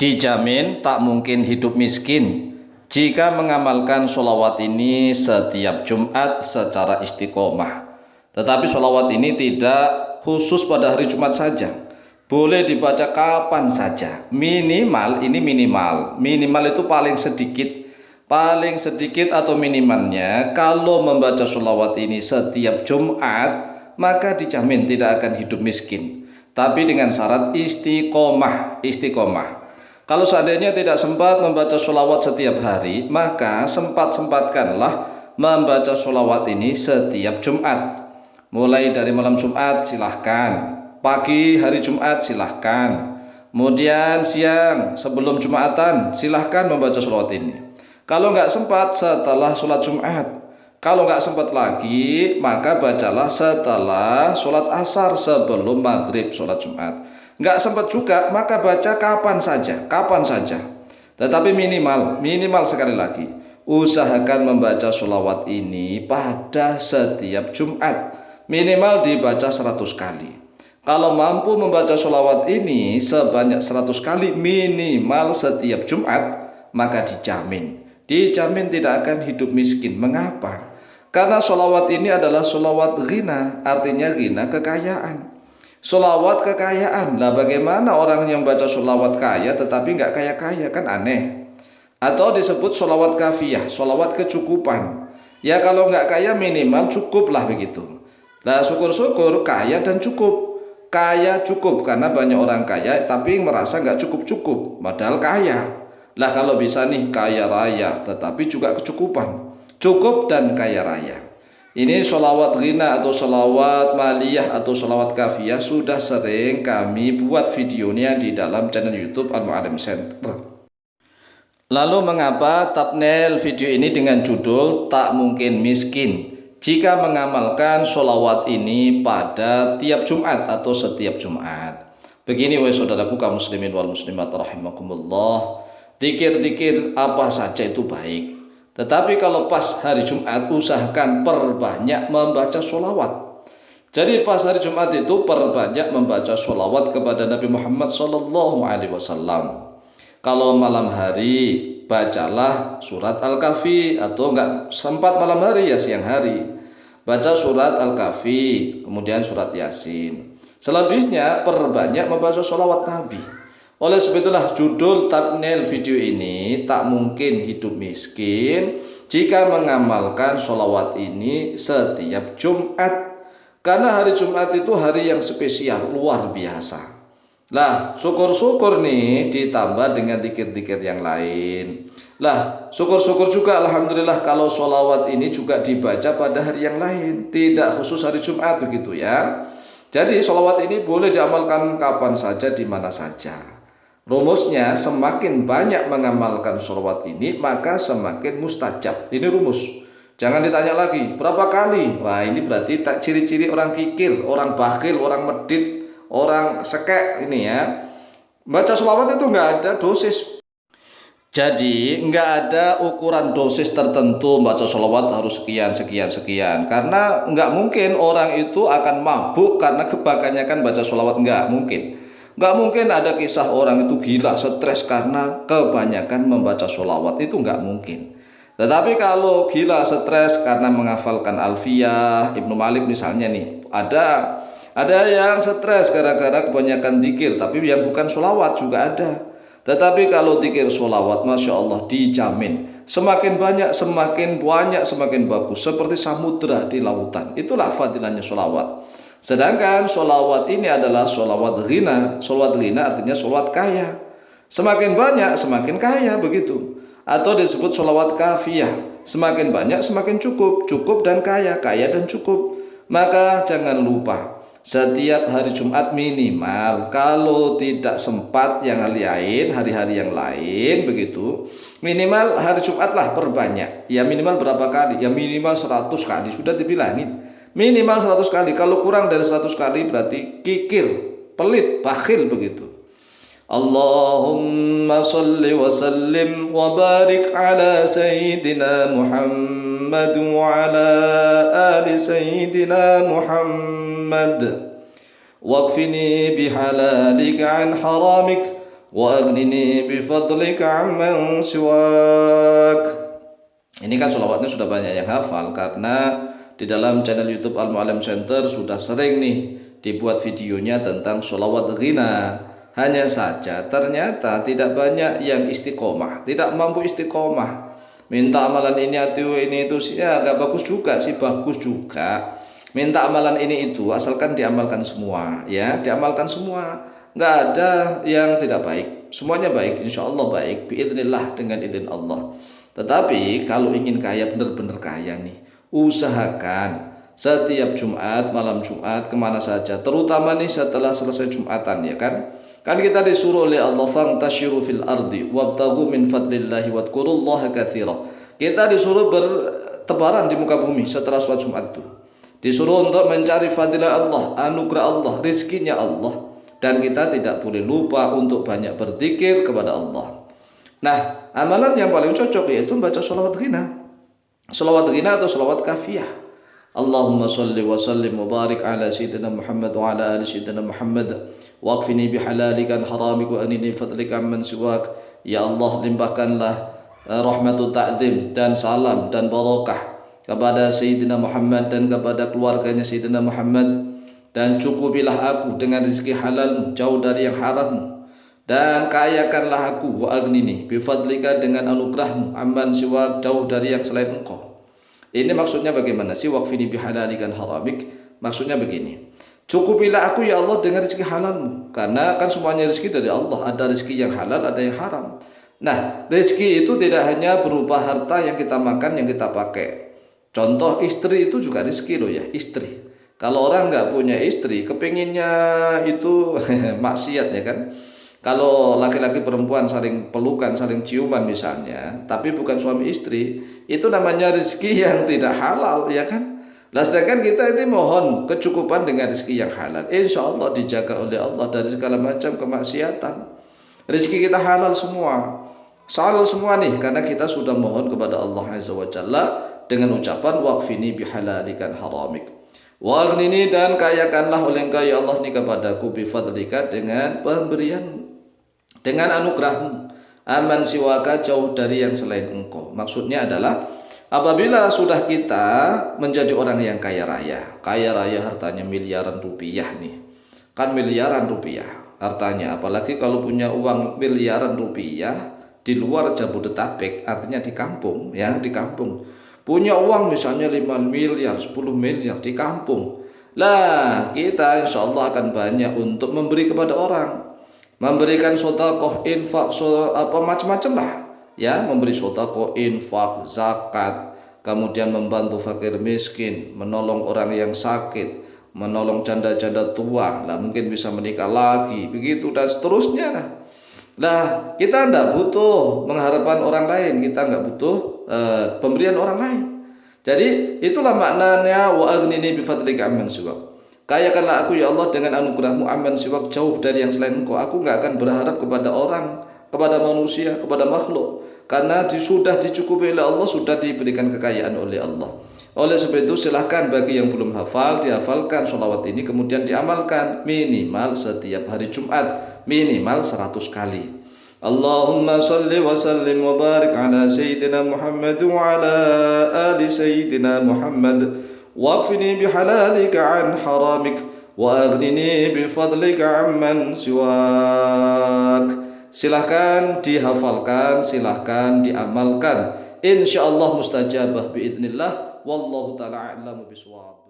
Dijamin tak mungkin hidup miskin jika mengamalkan sholawat ini setiap Jumat secara istiqomah. Tetapi sholawat ini tidak khusus pada hari Jumat saja, boleh dibaca kapan saja. Minimal itu paling sedikit atau minimalnya kalau membaca sholawat ini setiap Jumat, maka dijamin tidak akan hidup miskin, tapi dengan syarat istiqomah. Kalau seandainya tidak sempat membaca sholawat setiap hari, maka sempatkanlah membaca sholawat ini setiap Jumat. Mulai dari malam Jumat silahkan, pagi hari Jumat silahkan, kemudian siang sebelum Jumatan silahkan membaca sholawat ini. Kalau nggak sempat setelah sholat Jumat, kalau nggak sempat lagi maka bacalah setelah sholat asar sebelum maghrib sholat Jumat. Nggak sempat juga maka baca kapan saja. Tetapi minimal sekali lagi, usahakan membaca sholawat ini pada setiap Jumat, minimal dibaca 100 kali. Kalau mampu membaca sholawat ini sebanyak 100 kali minimal setiap Jumat, maka dijamin tidak akan hidup miskin. Mengapa? Karena sholawat ini adalah sholawat ghina, artinya ghina kekayaan. Sholawat kekayaan. Lah bagaimana orang yang baca sholawat kaya tetapi nggak kaya-kaya, kan aneh. Atau disebut sholawat kafiyah, sholawat kecukupan. Ya kalau nggak kaya minimal cukup lah begitu. Nah syukur-syukur kaya dan cukup. Kaya cukup karena banyak orang kaya tapi merasa nggak cukup-cukup, padahal kaya. Lah kalau bisa nih kaya raya tetapi juga kecukupan, cukup dan kaya raya. Ini sholawat ghina atau sholawat maliyah atau sholawat kafiyah sudah sering kami buat videonya di dalam channel YouTube Al-Mu'allim Center. Lalu mengapa thumbnail video ini dengan judul Tak Mungkin Miskin jika mengamalkan sholawat ini pada tiap Jumat atau setiap Jumat? Begini wahai saudaraku kaum muslimin wal muslimat rahimakumullah, zikir-zikir apa saja itu baik, tetapi kalau pas hari Jumat usahakan perbanyak membaca sholawat. Jadi pas hari Jumat itu perbanyak membaca sholawat kepada Nabi Muhammad SAW. Kalau malam hari bacalah surat Al-Kahfi, atau enggak sempat malam hari ya siang hari baca surat Al-Kahfi, kemudian surat Yasin. Selebihnya perbanyak membaca sholawat Nabi. Oleh sebab itulah judul thumbnail video ini Tak Mungkin Hidup Miskin jika mengamalkan sholawat ini setiap Jumat. Karena hari Jumat itu hari yang spesial, luar biasa. Lah syukur-syukur nih ditambah dengan zikir-zikir yang lain. Lah syukur-syukur juga alhamdulillah kalau sholawat ini juga dibaca pada hari yang lain, tidak khusus hari Jumat begitu ya. Jadi sholawat ini boleh diamalkan kapan saja, di mana saja. Rumusnya semakin banyak mengamalkan sholawat ini maka semakin mustajab. Ini rumus. Jangan ditanya lagi berapa kali. Wah ini berarti tak ciri-ciri orang kikir, orang bakhil, orang medit, orang sekek ini ya. Baca sholawat itu nggak ada dosis. Jadi nggak ada ukuran dosis tertentu baca sholawat harus sekian. Karena nggak mungkin orang itu akan mabuk karena kebanyakan baca sholawat, nggak mungkin. Nggak mungkin ada kisah orang itu gila stres karena kebanyakan membaca sholawat, itu nggak mungkin. Tetapi kalau gila stres karena menghafalkan Alfiyah Ibnu Malik misalnya nih, ada yang stres gara-gara kebanyakan zikir, tapi yang bukan sholawat juga ada. Tetapi kalau zikir sholawat, masya Allah dijamin semakin banyak semakin bagus, seperti samudra di lautan. Itulah fadilahnya sholawat. Sedangkan sholawat ini adalah sholawat ghina. Sholawat ghina artinya sholawat kaya. Semakin banyak semakin kaya begitu. Atau disebut sholawat kafiyah. Semakin banyak semakin cukup. Cukup dan kaya, kaya dan cukup. Maka jangan lupa setiap hari Jumat minimal, kalau tidak sempat yang hari-hari yang lain begitu, minimal hari Jumat lah perbanyak. Ya minimal berapa kali? Ya minimal 100 kali sudah dibilangin. Minimal 100 kali. Kalau kurang dari 100 kali berarti kikir, pelit, bakhil begitu. Allahumma salli wa sallim wa barik ala Sayyidina Muhammad wa ala ali Sayyidina Muhammad. Waqfini bihalalika an haramik وأغنني بفضلك عمن سواك. Ini kan sholawatnya sudah banyak yang hafal karena di dalam channel YouTube Al Muallim Center sudah sering nih dibuat videonya tentang sholawat ghina. Hanya saja ternyata tidak banyak yang istiqomah, tidak mampu istiqomah. Minta amalan ini itu sih ya gak bagus juga sih, bagus juga. Minta amalan ini itu asalkan diamalkan semua, ya diamalkan semua. Nggak ada yang tidak baik, semuanya baik, insya Allah baik, biidznillah, dengan izin Allah. Tetapi kalau ingin kaya, benar-benar kaya nih, usahakan setiap Jumat, malam Jumat kemana saja, terutama nih setelah selesai Jumatan, ya kan? Kan kita disuruh oleh Allah, fantashiru fil ardi wabtaghu min fadlillahi wadhkurullaha katsira. Kita disuruh bertebaran di muka bumi setelah sholat Jumat itu. Disuruh untuk mencari fadilah Allah, anugerah Allah, rizkinya Allah. Dan kita tidak boleh lupa untuk banyak berzikir kepada Allah. Nah, amalan yang paling cocok yaitu membaca sholawat ghina. Sholawat ghina atau sholawat kafiyah. Allahumma sholli wa sallim wa barik ala sayyidina Muhammad wa ala ali sayyidina Muhammad. Waqfini bihalalika an haramik wa anini fadlika amman siwak. Ya Allah, limpahkanlah rahmatu ta'zim dan salam dan barakah kepada Sayyidina Muhammad dan kepada keluarganya Sayyidina Muhammad. Dan cukupilah aku dengan rezeki halalmu, jauh dari yang harammu, dan kayakanlah aku wa aghnini bifadlika dengan anugerahmu amman siwak, jauh dari yang selain engkau. Ini maksudnya bagaimana sih waqfini bihalalikan haramik? Maksudnya begini, cukupilah aku ya Allah dengan rezeki halalmu, karena kan semuanya rezeki dari Allah, ada rezeki yang halal, ada yang haram. Nah, rezeki itu tidak hanya berupa harta yang kita makan, yang kita pakai. Contoh istri itu juga rezeki loh ya, istri. Kalau orang nggak punya istri, kepinginnya itu maksiat, ya kan. Kalau laki-laki perempuan saling pelukan, saling ciuman misalnya, tapi bukan suami istri, itu namanya rezeki yang tidak halal, ya kan. Nah, sedangkan kita ini mohon kecukupan dengan rezeki yang halal. Insya Allah dijaga oleh Allah dari segala macam kemaksiatan. Rezeki kita halal semua, halal semua nih, karena kita sudah mohon kepada Allah Azza wa Jalla dengan ucapan waqfini bihalalikan haramik. Wa aghnini, dan kayakanlah oleh engkau ya Allah nih kepadaku bifadlika dengan pemberian, dengan anugerahmu, aman siwaka, jauh dari yang selain engkau. Maksudnya adalah apabila sudah kita menjadi orang yang kaya raya hartanya miliaran rupiah nih, kan miliaran rupiah hartanya, apalagi kalau punya uang miliaran rupiah di luar Jabodetabek, artinya di kampung, ya di kampung. Punya uang misalnya 5 miliar, 10 miliar di kampung. Lah, kita insya Allah akan banyak untuk memberi kepada orang. Memberikan sedekah, infak, macam-macam lah. Ya, memberi sedekah, infak, zakat, kemudian membantu fakir miskin, menolong orang yang sakit, menolong janda-janda tua, lah mungkin bisa menikah lagi, begitu dan seterusnya lah. Nah, kita tidak butuh mengharapkan orang lain, kita nggak butuh pemberian orang lain. Jadi itulah maknanya wa aghnini bifadlika amman siwak. Kayakanlah aku ya Allah dengan anugerahmu amman siwak, jauh dari yang selain engkau. Aku nggak akan berharap kepada orang, kepada manusia, kepada makhluk, karena sudah dicukupi oleh Allah, sudah diberikan kekayaan oleh Allah. Oleh sebab itu silahkan bagi yang belum hafal, dihafalkan sholawat ini, kemudian diamalkan minimal setiap hari Jumat, minimal 100 kali. Allahumma salli wa sallim wa barik ala sayyidina Muhammad wa ala ali sayyidina Muhammad, waqfini bihalalika an haramik wa aghnini bifadlika amman siwak. Silahkan dihafalkan, silahkan diamalkan, insyaallah mustajabah biidznillah. Wallahu ta'ala a'lamu bishawab.